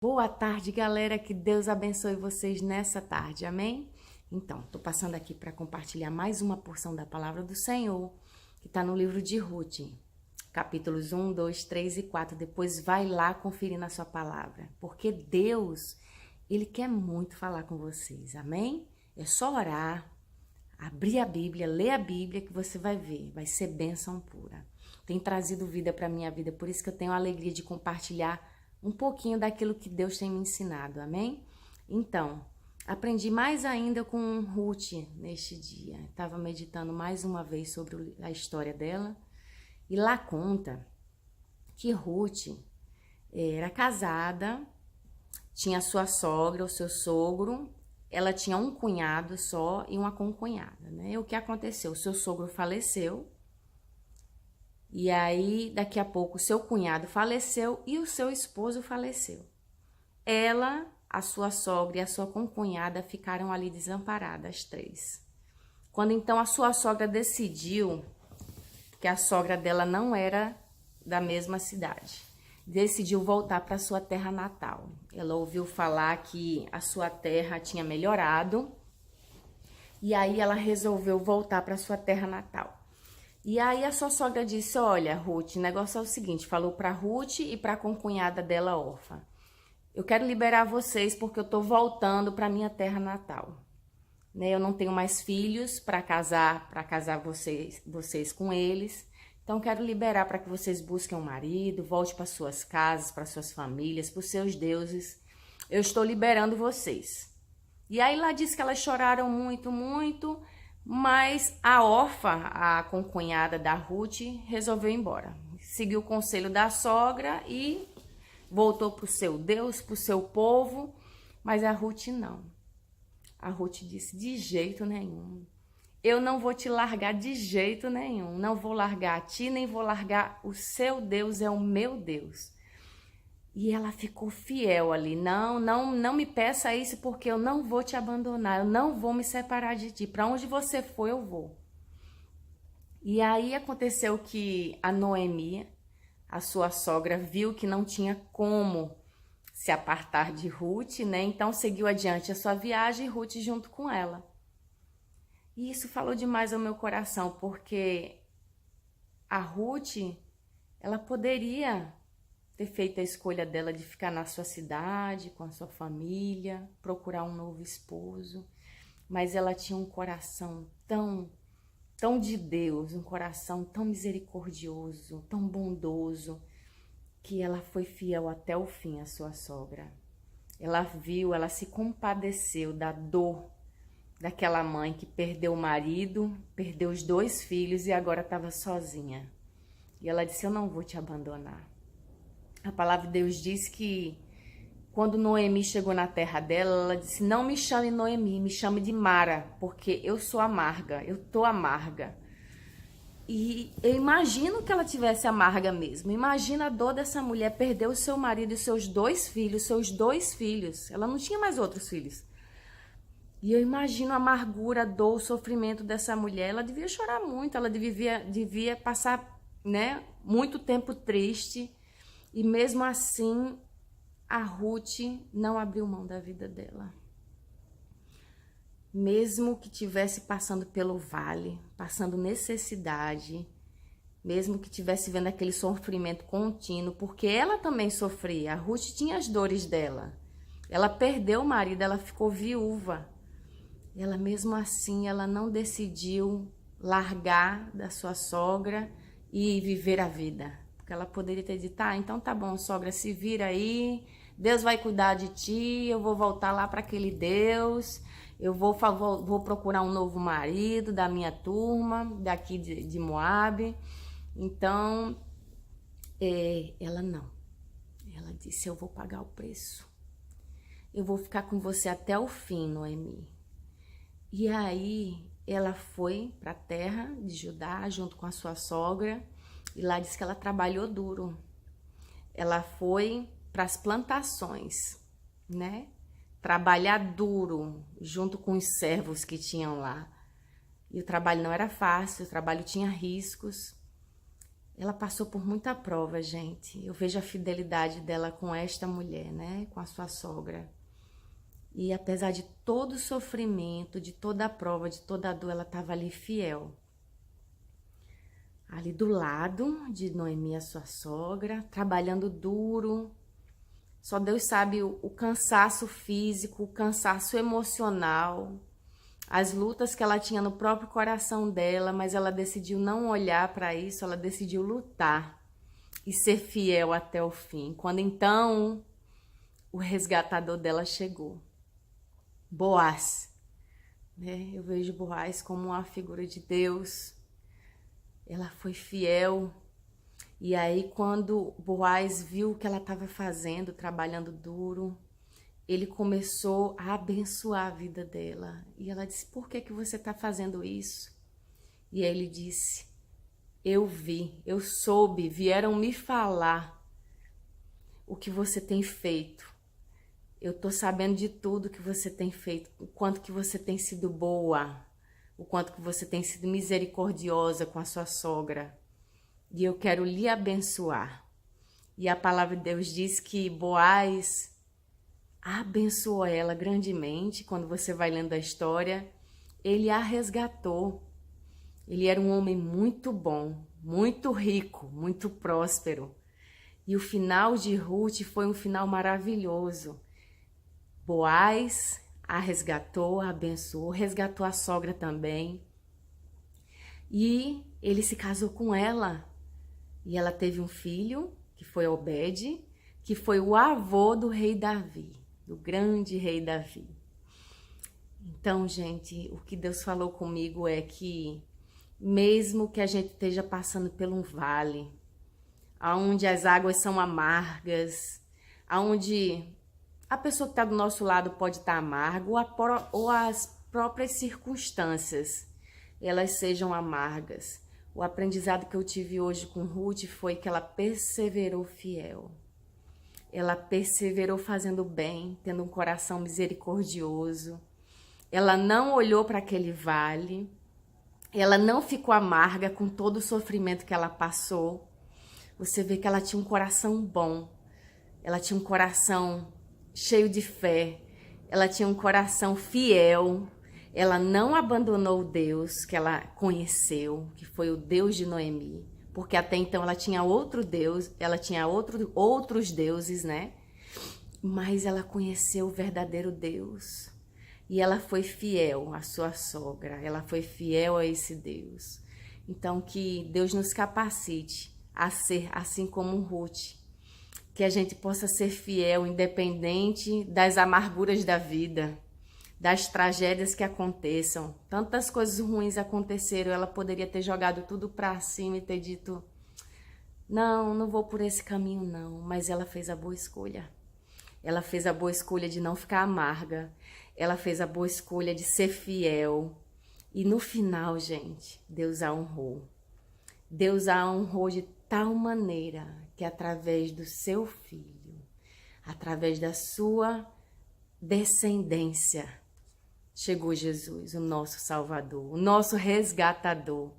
Boa tarde, galera. Que Deus abençoe vocês nessa tarde, amém? Então, tô passando aqui para compartilhar mais uma porção da palavra do Senhor, que tá no livro de Ruth, capítulos 1, 2, 3 e 4. Depois vai lá conferir na sua palavra, porque Deus, Ele quer muito falar com vocês, amém? É só orar, abrir a Bíblia, ler a Bíblia que você vai ver, vai ser bênção pura. Tem trazido vida para minha vida, por isso que eu tenho a alegria de compartilhar um pouquinho daquilo que Deus tem me ensinado, amém? Então, aprendi mais ainda com Ruth neste dia. Estava meditando mais uma vez sobre a história dela. E lá conta que Ruth era casada, tinha sua sogra, o seu sogro, ela tinha um cunhado só e uma concunhada, né? E o que aconteceu? O seu sogro faleceu. E aí, daqui a pouco, o seu cunhado faleceu e o seu esposo faleceu. Ela, a sua sogra e a sua concunhada ficaram ali desamparadas, as três. Quando então a sua sogra decidiu, que a sogra dela não era da mesma cidade, decidiu voltar para sua terra natal. Ela ouviu falar que a sua terra tinha melhorado e aí ela resolveu voltar para sua terra natal. E aí a sua sogra disse, olha, Ruth, o negócio é o seguinte, falou para Ruth e para a concunhada dela, Orfa. Eu quero liberar vocês porque eu tô voltando para minha terra natal. Né? Eu não tenho mais filhos para casar vocês com eles. Então quero liberar para que vocês busquem um marido, volte para suas casas, para suas famílias, para os seus deuses. Eu estou liberando vocês. E aí lá diz que elas choraram muito, muito. Mas a Orfa, a concunhada da Ruth, resolveu ir embora. Seguiu o conselho da sogra e voltou para o seu Deus, para o seu povo. Mas a Ruth não. A Ruth disse, de jeito nenhum. Eu não vou te largar de jeito nenhum. Não vou largar a ti, nem vou largar o seu Deus, é o meu Deus. E ela ficou fiel ali, não me peça isso porque eu não vou te abandonar, eu não vou me separar de ti, para onde você for eu vou. E aí aconteceu que a Noemi, a sua sogra, viu que não tinha como se apartar de Ruth, né? Então seguiu adiante a sua viagem e Ruth junto com ela. E isso falou demais ao meu coração, porque a Ruth, ela poderia ter feito a escolha dela de ficar na sua cidade, com a sua família, procurar um novo esposo. Mas ela tinha um coração tão de Deus, um coração tão misericordioso, tão bondoso, que ela foi fiel até o fim à sua sogra. Ela viu, ela se compadeceu da dor daquela mãe que perdeu o marido, perdeu os 2 filhos e agora estava sozinha. E ela disse, eu não vou te abandonar. A palavra de Deus diz que quando Noemi chegou na terra dela, ela disse, não me chame Noemi, me chame de Mara, porque eu sou amarga, eu tô amarga. E eu imagino que ela tivesse amarga mesmo. Imagina a dor dessa mulher, perder o seu marido e seus 2 filhos, Ela não tinha mais outros filhos. E eu imagino a amargura, a dor, o sofrimento dessa mulher. Ela devia chorar muito, ela devia passar, né, muito tempo triste. E mesmo assim, a Ruth não abriu mão da vida dela. Mesmo que estivesse passando pelo vale, passando necessidade, mesmo que estivesse vendo aquele sofrimento contínuo, porque ela também sofria, a Ruth tinha as dores dela. Ela perdeu o marido, ela ficou viúva. Ela mesmo assim, ela não decidiu largar da sua sogra e viver a vida. Porque ela poderia ter dito, então tá bom, sogra, se vira aí, Deus vai cuidar de ti, eu vou voltar lá para aquele Deus, eu vou procurar um novo marido da minha turma, daqui de Moab. Então, ela não. Ela disse, eu vou pagar o preço. Eu vou ficar com você até o fim, Noemi. E aí, ela foi para a terra de Judá, junto com a sua sogra, e lá diz que ela trabalhou duro. Ela foi para as plantações, né? Trabalhar duro junto com os servos que tinham lá. E o trabalho não era fácil, o trabalho tinha riscos. ela passou por muita prova, gente. Eu vejo a fidelidade dela com esta mulher, né? Com a sua sogra. E apesar de todo o sofrimento, de toda a prova, de toda a dor, ela estava ali fiel. Ali do lado de Noemi, a sua sogra, trabalhando duro. Só Deus sabe o cansaço físico, o cansaço emocional, as lutas que ela tinha no próprio coração dela, mas ela decidiu não olhar para isso, ela decidiu lutar e ser fiel até o fim. Quando então o resgatador dela chegou, Boaz, né? Eu vejo Boaz como uma figura de Deus. Ela foi fiel. E aí quando Boaz viu o que ela estava fazendo, trabalhando duro, ele começou a abençoar a vida dela. E ela disse, por que você está fazendo isso? E aí ele disse, eu vi, eu soube, vieram me falar o que você tem feito. Eu tô sabendo de tudo que você tem feito, o quanto que você tem sido boa, o quanto que você tem sido misericordiosa com a sua sogra. E eu quero lhe abençoar. E a palavra de Deus diz que Boaz abençoou ela grandemente. Quando você vai lendo a história, ele a resgatou. Ele era um homem muito bom, muito rico, muito próspero. E o final de Ruth foi um final maravilhoso. Boaz a resgatou, a abençoou, resgatou a sogra também. E ele se casou com ela. E ela teve um filho, que foi Obed, que foi o avô do rei Davi, do grande rei Davi. Então, gente, o que Deus falou comigo é que mesmo que a gente esteja passando por um vale, onde as águas são amargas, onde a pessoa que está do nosso lado pode estar amarga, ou as próprias circunstâncias, elas sejam amargas. O aprendizado que eu tive hoje com Ruth foi que ela perseverou fiel. Ela perseverou fazendo bem, tendo um coração misericordioso. Ela não olhou para aquele vale. Ela não ficou amarga com todo o sofrimento que ela passou. Você vê que ela tinha um coração bom. Ela tinha um coração cheio de fé. Ela tinha um coração fiel. Ela não abandonou o Deus que ela conheceu, que foi o Deus de Noemi, porque até então ela tinha outro Deus, ela tinha outros deuses, né? Mas ela conheceu o verdadeiro Deus. E ela foi fiel à sua sogra, ela foi fiel a esse Deus. Então que Deus nos capacite a ser assim como Ruth, que a gente possa ser fiel independente das amarguras da vida, das tragédias que aconteçam. Tantas coisas ruins aconteceram, ela poderia ter jogado tudo para cima e ter dito, não vou por esse caminho não, mas ela fez a boa escolha. Ela fez a boa escolha de não ficar amarga, ela fez a boa escolha de ser fiel. E no final, gente, Deus a honrou. Deus a honrou de tal maneira que através do seu filho, através da sua descendência, chegou Jesus, o nosso Salvador, o nosso resgatador.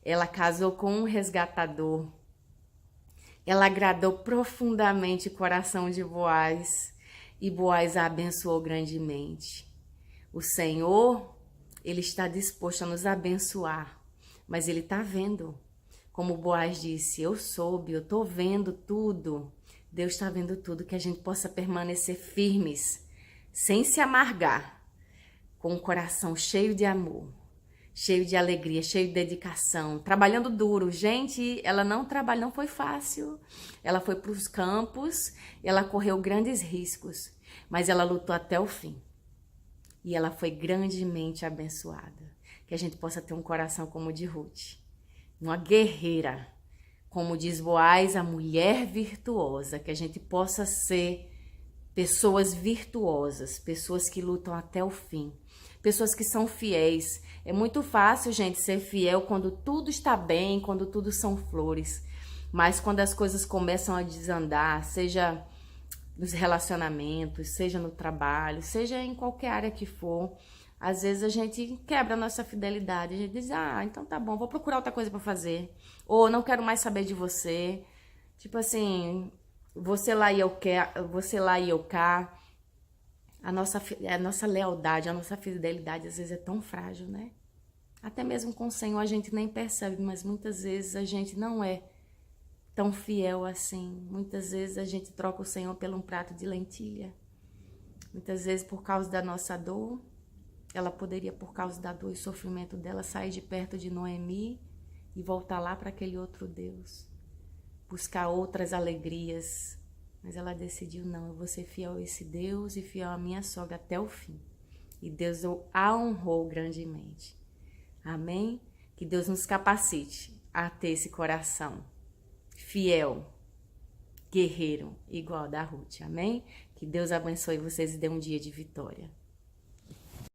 Ela casou com um resgatador. Ela agradou profundamente o coração de Boaz e Boaz a abençoou grandemente. O Senhor, Ele está disposto a nos abençoar, mas Ele está vendo. Como Boaz disse, eu soube, eu estou vendo tudo. Deus está vendo tudo, que a gente possa permanecer firmes, sem se amargar, com o coração cheio de amor, cheio de alegria, cheio de dedicação, trabalhando duro. Gente, ela não trabalhou, não foi fácil. Ela foi para os campos, ela correu grandes riscos, mas ela lutou até o fim. E ela foi grandemente abençoada. Que a gente possa ter um coração como o de Ruth, uma guerreira, como diz Boaz, a mulher virtuosa, que a gente possa ser pessoas virtuosas, pessoas que lutam até o fim, pessoas que são fiéis. É muito fácil, gente, ser fiel quando tudo está bem, quando tudo são flores. Mas quando as coisas começam a desandar, seja nos relacionamentos, seja no trabalho, seja em qualquer área que for, Às vezes a gente quebra a nossa fidelidade, a gente diz, ah, então tá bom, vou procurar outra coisa pra fazer. Ou não quero mais saber de você. Tipo assim, você lá e eu quer, você lá e eu cá. A nossa lealdade, a nossa fidelidade às vezes é tão frágil, né? Até mesmo com o Senhor a gente nem percebe, mas muitas vezes a gente não é tão fiel assim. Muitas vezes a gente troca o Senhor por um prato de lentilha. Muitas vezes por causa da nossa dor, ela poderia, por causa da dor e sofrimento dela, sair de perto de Noemi e voltar lá para aquele outro Deus, buscar outras alegrias. Mas ela decidiu, não, eu vou ser fiel a esse Deus e fiel à minha sogra até o fim. E Deus a honrou grandemente. Amém? Que Deus nos capacite a ter esse coração fiel, guerreiro, igual da Ruth. Amém? Que Deus abençoe vocês e dê um dia de vitória.